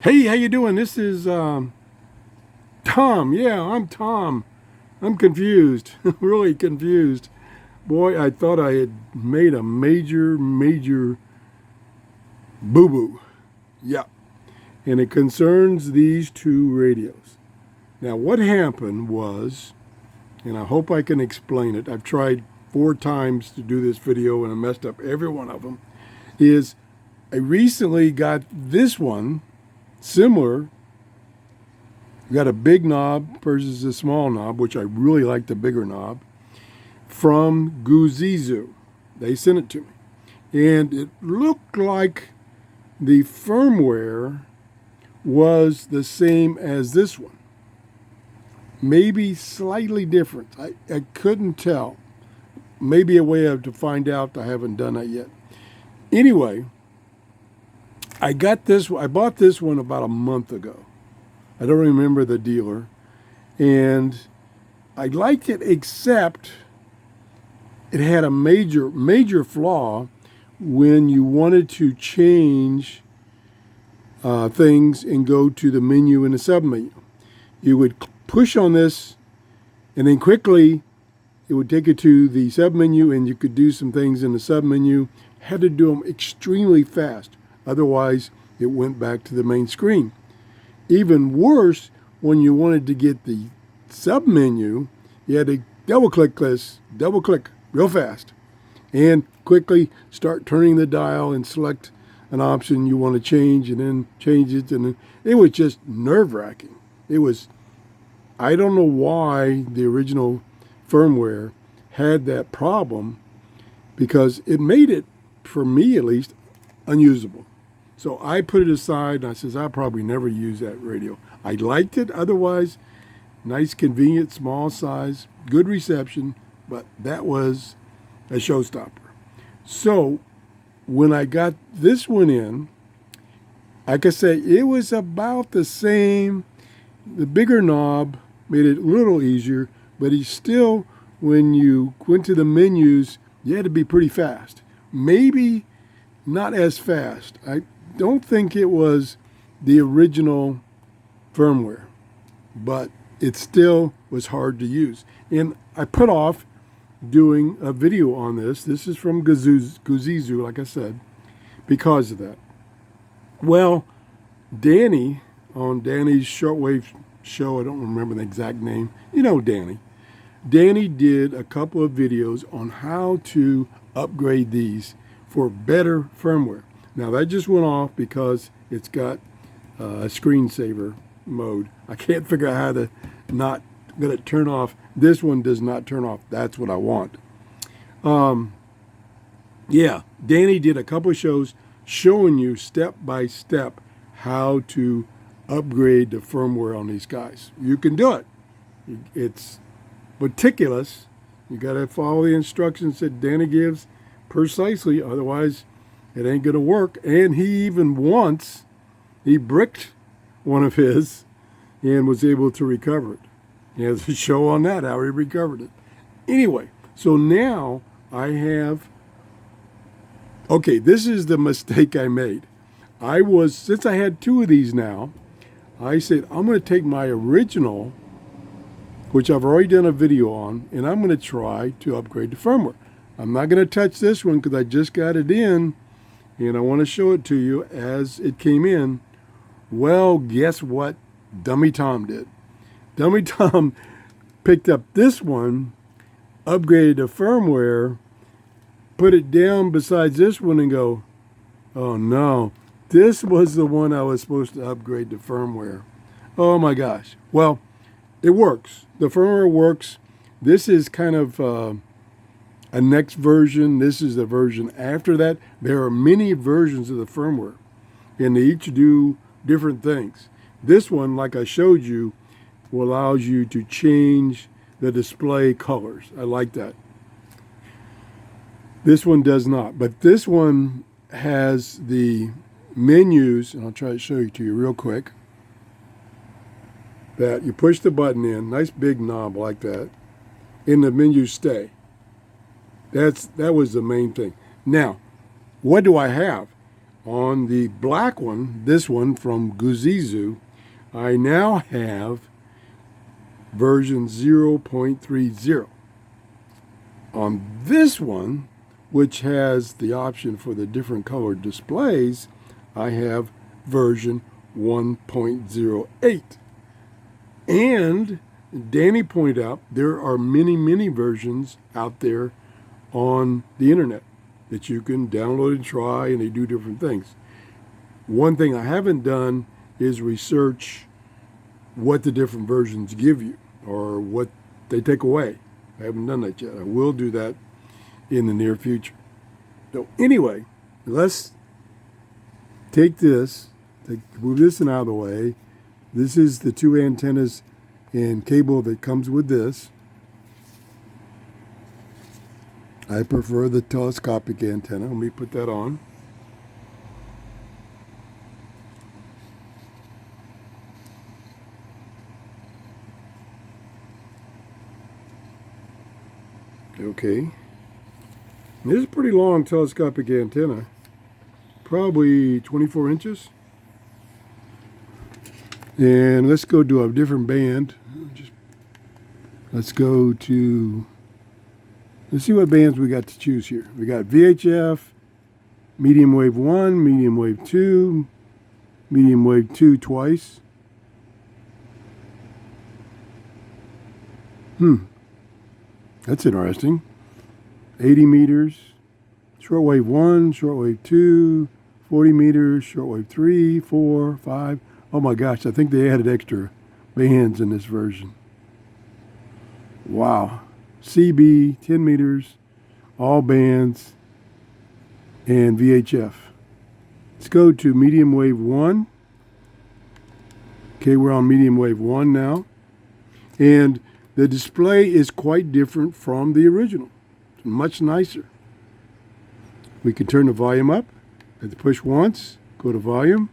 Hey, how you doing? This is Tom. Yeah, I'm Tom. I'm confused, really confused. Boy, I thought I had made a major boo-boo. Yeah, and it concerns these two radios. Now, what happened was, and I hope I can explain it. I've tried 4 times to do this video and I messed up every one of them. Is I recently got this one similar. We got a big knob versus a small knob, which I really like the bigger knob, from GOOZEEZOO. They sent it to me. And it looked like the firmware was the same as this one. Maybe slightly different. I couldn't tell. Maybe a way to find out. I haven't done that yet. Anyway, I bought this one about a month ago. I don't remember the dealer. And I liked it, except it had a major flaw when you wanted to change things and go to the menu in the submenu. You would push on this, and then quickly it would take you to the submenu, and you could do some things in the submenu. Had to do them extremely fast. Otherwise, it went back to the main screen. Even worse, when you wanted to get the submenu, you had to double click real fast, and quickly start turning the dial and select an option you want to change, and then change it. And it was just nerve-wracking. I don't know why the original firmware had that problem, because it made it, for me at least, unusable. So I put it aside, and I says, I'll probably never use that radio. I liked it otherwise. Nice, convenient, small size, good reception, but that was a showstopper. So when I got this one in, like I say, it was about the same. The bigger knob made it a little easier, but when you went to the menus, you had to be pretty fast. Maybe not as fast. I don't think it was the original firmware, but it still was hard to use. And I put off doing a video on this. This is from GOOZEEZOO, like I said, because of that. Well, Danny, on Danny's shortwave show, I don't remember the exact name. You know Danny. Danny did a couple of videos on how to upgrade these for better firmware. Now that just went off because it's got a screensaver mode. I can't figure out how to not get it turn off. This one does not turn off. That's what I want. Yeah, Danny did a couple of shows showing you step by step how to upgrade the firmware on these guys. You can do it. It's meticulous. You got to follow the instructions that Danny gives precisely, otherwise it ain't going to work. And he bricked one of his and was able to recover it. He has a show on that, how he recovered it. Anyway, so now this is the mistake I made. Since I had 2 of these now, I said, I'm going to take my original, which I've already done a video on, and I'm going to try to upgrade the firmware. I'm not going to touch this one because I just got it in, and I want to show it to you as it came in. Well, guess what Dummy Tom did? Dummy Tom picked up this one, upgraded the firmware, put it down besides this one, and go, oh no, this was the one I was supposed to upgrade the firmware. Oh my gosh. Well, it works. The firmware works. This is kind of a next version. This is the version after that. There are many versions of the firmware, and they each do different things. This one, like I showed you, allows you to change the display colors. I like that. This one does not, but this one has the menus, and I'll try to show you to you real quick, that you push the button in, nice big knob like that, and the menus stay. That was the main thing. Now, what do I have? on the black one, this one from GOOZEEZOO, I now have version 0.30. On this one, which has the option for the different colored displays, I have version 1.08. And Danny pointed out there are many versions out there on the internet that you can download and try, and they do different things. One thing I haven't done is research what the different versions give you or what they take away. I haven't done that yet. I will do that in the near future. So anyway, let's take this, move this out of the way. This is the two antennas and cable that comes with this. I prefer the telescopic antenna. Let me put that on. Okay. This is a pretty long telescopic antenna. Probably 24 inches. And let's go to a different band. Let's go to... Let's see what bands we got to choose here. We got VHF, medium wave 1, medium wave 2, medium wave 2 twice. That's interesting. 80 meters, shortwave 1, shortwave 2, 40 meters, shortwave 3, 4, 5. Oh my gosh, I think they added extra bands in this version. Wow. CB, 10 meters, all bands, and VHF. Let's go to medium wave 1. Okay, we're on medium wave 1 now. And the display is quite different from the original. It's much nicer. We can turn the volume up. Let's push once, go to volume,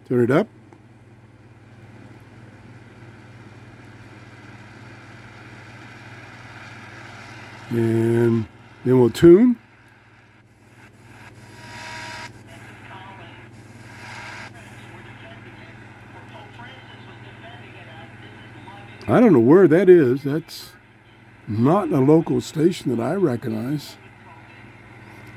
turn it up. And then we'll tune. I don't know where that is. That's not a local station that I recognize.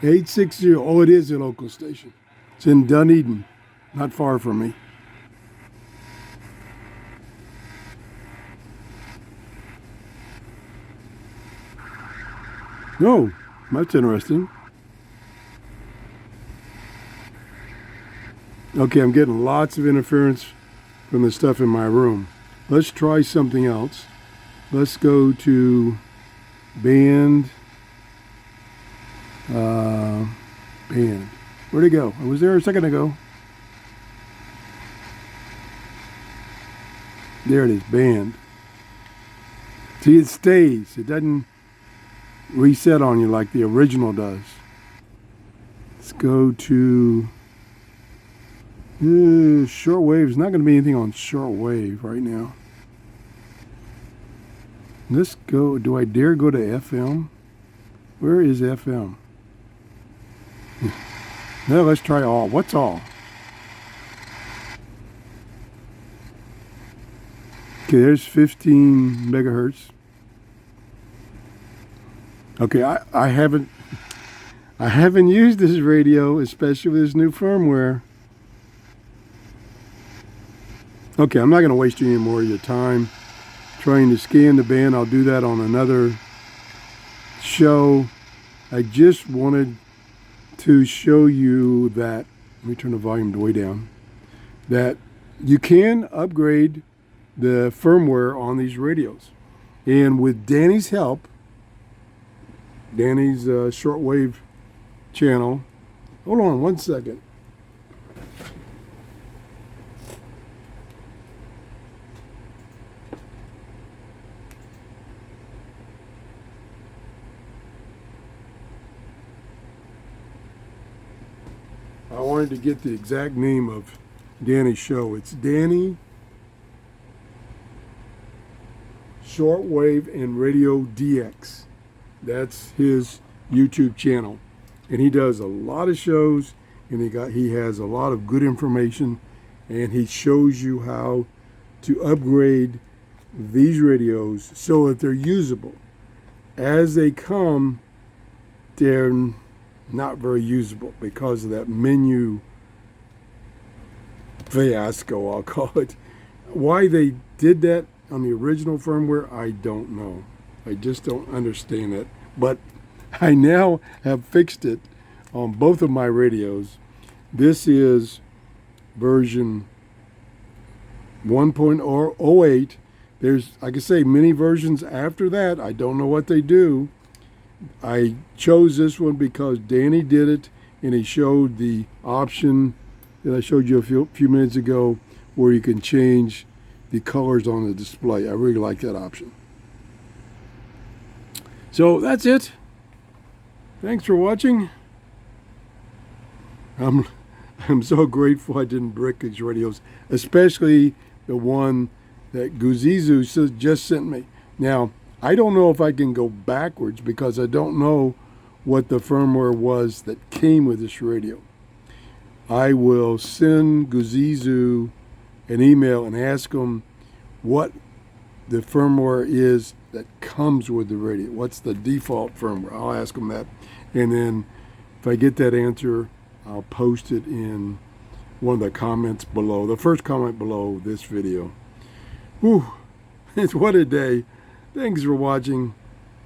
860. Oh, it is a local station. It's in Dunedin, not far from me. No, that's interesting. Okay, I'm getting lots of interference from the stuff in my room. Let's try something else. Let's go to band. Band. Where'd it go? I was there a second ago. There it is, band. See, it stays. It doesn't reset on you like the original does. Let's go to shortwave. There's not going to be anything on shortwave right now. Let's go. Do I dare go to FM? Where is FM? No, let's try all. What's all? Okay, there's 15 megahertz. Okay, I haven't used this radio, especially with this new firmware. Okay, I'm not going to waste any more of your time trying to scan the band. I'll do that on another show. I just wanted to show you that, let me turn the volume way down, that you can upgrade the firmware on these radios. And with Danny's help, Danny's shortwave channel. Hold on one second. I wanted to get the exact name of Danny's show. It's Danny Shortwave and Radio DX. That's his YouTube channel. And he does a lot of shows. and he has a lot of good information, and he shows you how to upgrade these radios so that they're usable. As they come, they're not very usable because of that menu fiasco, I'll call it. Why they did that on the original firmware, I don't know. I just don't understand it. But I now have fixed it on both of my radios. This is version 1.08. There's, like I say, many versions after that. I don't know what they do. I chose this one because Danny did it, and he showed the option that I showed you a few minutes ago where you can change the colors on the display. I really like that option. So that's it. Thanks for watching. I'm so grateful I didn't brick these radios, especially the one that GOOZEEZOO just sent me. Now, I don't know if I can go backwards because I don't know what the firmware was that came with this radio. I will send GOOZEEZOO an email and ask them what the firmware is that comes with the radio. What's the default firmware? I'll ask them that. And then if I get that answer, I'll post it in one of the comments below, the first comment below this video. Whew, it's what a day. Thanks for watching.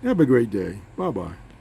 Have a great day. Bye-bye.